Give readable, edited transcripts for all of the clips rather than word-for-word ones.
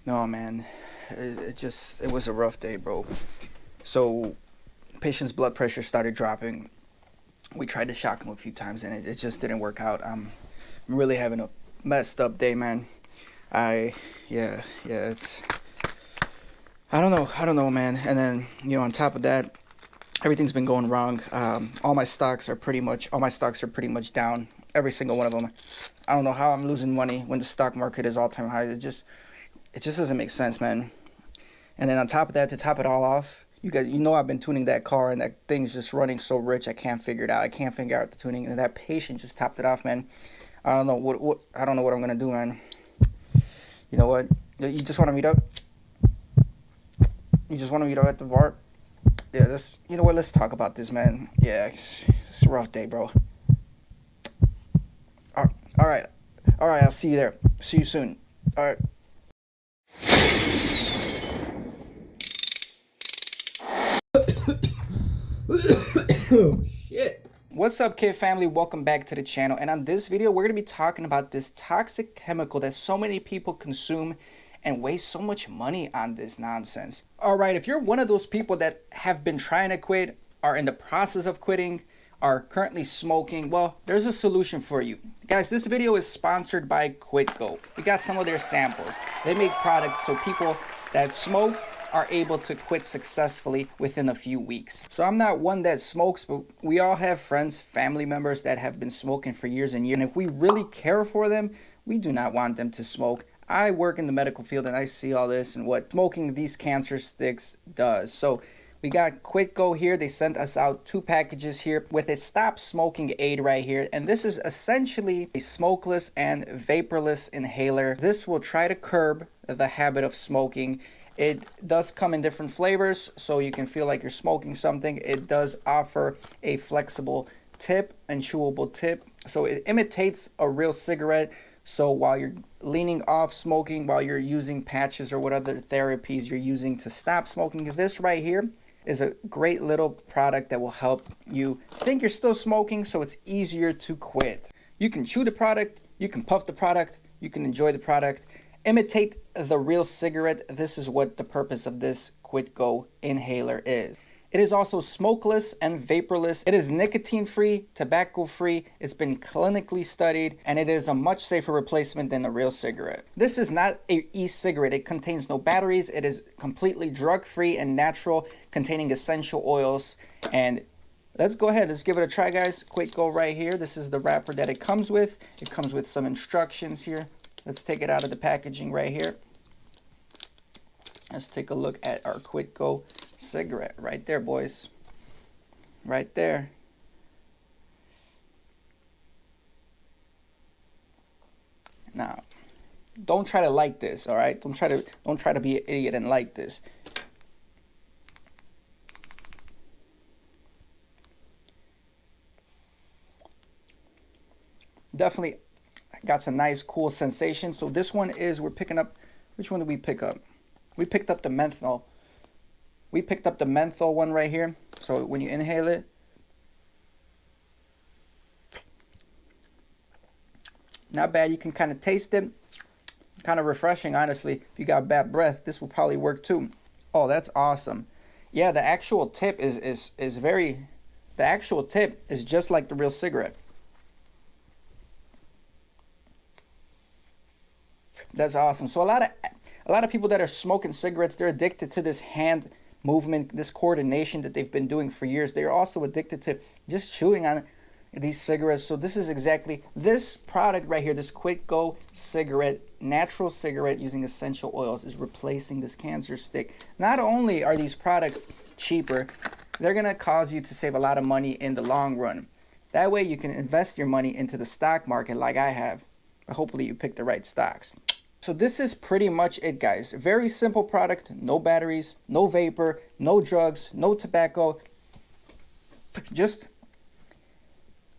No, man, it was a rough day, bro. So, patient's blood pressure started dropping. We tried to shock him a few times, and it just didn't work out. I'm really having a messed up day, man. I, yeah, I don't know, man. And then, on top of that, everything's been going wrong. All my stocks are pretty much down. Every single one of them. I don't know how I'm losing money when the stock market is all time high. It just doesn't make sense, man. And then on top of that, to top it all off, I've been tuning that car, and that thing's just running so rich I can't figure it out. I can't figure out the tuning, and that patient just topped it off, man. I don't know what I'm gonna do, man. You know what? You just want to meet up? You just want to meet up at the bar? Yeah, you know what? Let's talk about this, man. Yeah, it's a rough day, bro. All right, all right. I'll see you there. See you soon. All right. Oh, shit. What's up, kid family? Welcome back to the channel. And on this video, we're going to be talking about this toxic chemical that so many people consume and waste so much money on this nonsense. All right, if you're one of those people that have been trying to quit, are in the process of quitting, are currently smoking, well, there's a solution for you. Guys, this video is sponsored by QuitGo. We got some of their samples. They make products so people that smoke are able to quit successfully within a few weeks. So I'm not one that smokes, but we all have friends, family members that have been smoking for years and years. And if we really care for them, we do not want them to smoke. I work in the medical field and I see all this and what smoking these cancer sticks does. So we got QuitGo here. They sent us out 2 packages here with a stop smoking aid right here. And this is essentially a smokeless and vaporless inhaler. This will try to curb the habit of smoking. It does come in different flavors, so you can feel like you're smoking something. It does offer a flexible tip and chewable tip, so it imitates a real cigarette. So while you're leaning off smoking, while you're using patches or what other therapies you're using to stop smoking, this right here is a great little product that will help you think you're still smoking, so it's easier to quit. You can chew the product, you can puff the product, you can enjoy the product. Imitate the real cigarette. This is what the purpose of this QuitGo inhaler is. It is also smokeless and vaporless. It is nicotine-free, tobacco-free. It's been clinically studied, and it is a much safer replacement than a real cigarette. This is not an e-cigarette. It contains no batteries. It is completely drug-free and natural, containing essential oils. And let's go ahead. Let's give it a try, guys. QuitGo right here. This is the wrapper that it comes with. It comes with some instructions here. Let's take it out of the packaging right here. Let's take a look at our QuitGo cigarette right there, boys. Right there. Now, don't try to like this, all right? Don't try to be an idiot and like this. Definitely got some nice cool sensation. So this one is, we're picking up, which one did we pick up? We picked up the menthol. We picked up the menthol one right here. So when you inhale it, not bad. You can kind of taste it. Kind of refreshing, honestly. If you got bad breath, this will probably work too. Oh, that's awesome. Yeah, the actual tip is the actual tip is just like the real cigarette. That's awesome. So a lot of people that are smoking cigarettes, they're addicted to this hand movement, this coordination that they've been doing for years. They're also addicted to just chewing on these cigarettes. So this is exactly this product right here, this QuitGo cigarette, natural cigarette using essential oils, is replacing this cancer stick. Not only are these products cheaper, they're going to cause you to save a lot of money in the long run. That way you can invest your money into the stock market like I have. But hopefully you pick the right stocks. So this is pretty much it, guys. Very simple product, no batteries, no vapor, no drugs, no tobacco. Just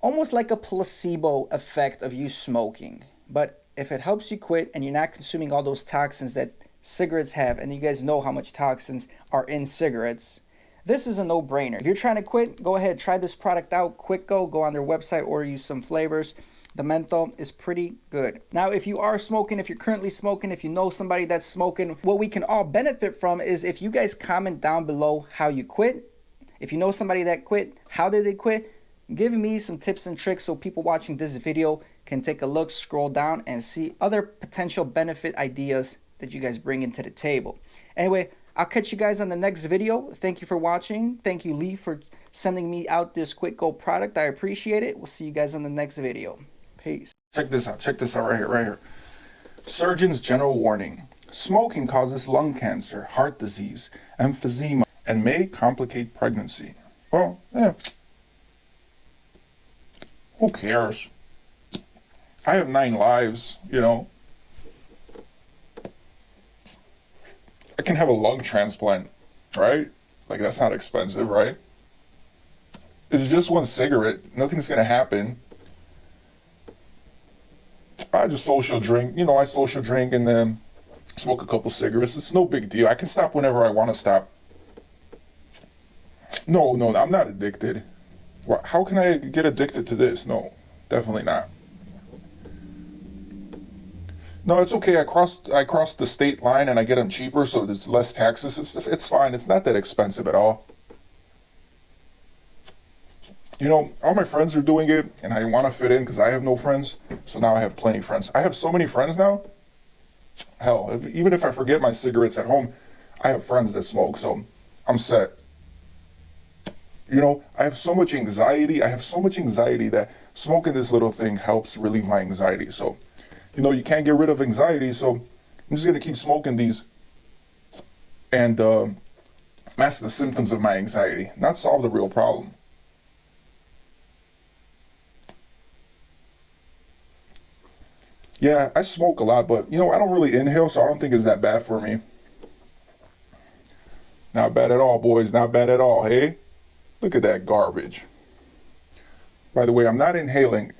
almost like a placebo effect of you smoking. But if it helps you quit and you're not consuming all those toxins that cigarettes have, and you guys know how much toxins are in cigarettes, this is a no-brainer. If you're trying to quit, go ahead, try this product out. QuitGo, go on their website, order you some flavors. The menthol is pretty good. Now, if you are smoking, if you're currently smoking, if you know somebody that's smoking, what we can all benefit from is if you guys comment down below how you quit. If you know somebody that quit, how did they quit? Give me some tips and tricks so people watching this video can take a look, scroll down, and see other potential benefit ideas that you guys bring into the table. Anyway, I'll catch you guys on the next video. Thank you for watching. Thank you, Lee, for sending me out this Quick Go product. I appreciate it. We'll see you guys on the next video. Peace. Check this out right here. Surgeon's general warning. Smoking causes lung cancer, heart disease, emphysema, and may complicate pregnancy. Well, yeah. Who cares? I have 9 lives, you know. I can have a lung transplant, right? Like, that's not expensive, right? It's just 1 cigarette. Nothing's gonna happen. I just social drink, you know, I social drink and then smoke a couple cigarettes. It's no big deal. I can stop whenever I want to stop. No, I'm not addicted. How can I get addicted to this? No, definitely not. No, it's okay. I crossed the state line and I get them cheaper, so there's less taxes. It's fine. It's not that expensive at all. You know, all my friends are doing it, and I want to fit in because I have no friends. So now I have plenty of friends. I have so many friends now. Hell, even if I forget my cigarettes at home, I have friends that smoke, so I'm set. You know, I have so much anxiety. I have so much anxiety that smoking this little thing helps relieve my anxiety. So, you know, you can't get rid of anxiety, so I'm just going to keep smoking these and mask the symptoms of my anxiety, not solve the real problem. Yeah, I smoke a lot, but, you know, I don't really inhale, so I don't think it's that bad for me. Not bad at all, boys. Not bad at all, hey? Look at that garbage. By the way, I'm not inhaling.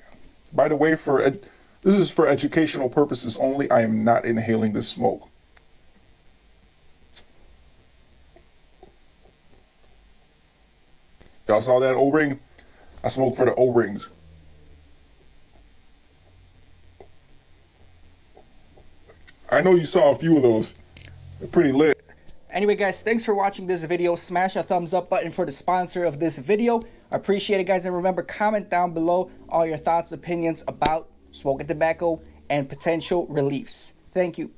By the way, this is for educational purposes only. I am not inhaling this smoke. Y'all saw that O-ring? I smoke for the O-rings. I know you saw a few of those. They're pretty lit. Anyway, guys, thanks for watching this video. Smash a thumbs up button for the sponsor of this video. I appreciate it, guys. And remember, comment down below all your thoughts, opinions about smoking tobacco and potential reliefs. Thank you.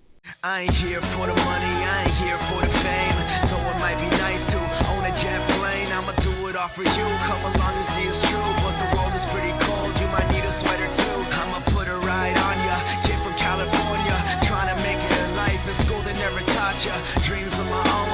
I ain't here for the money, I ain't here for the fame. Though it might be nice to own a jet plane, I'ma do it all for you. Come along and see it's true, but the world is pretty cold. You might need a sweater too. I'ma put a ride on ya. Kid from California, trying to make it in life. In school they never taught ya. Dreams of my own.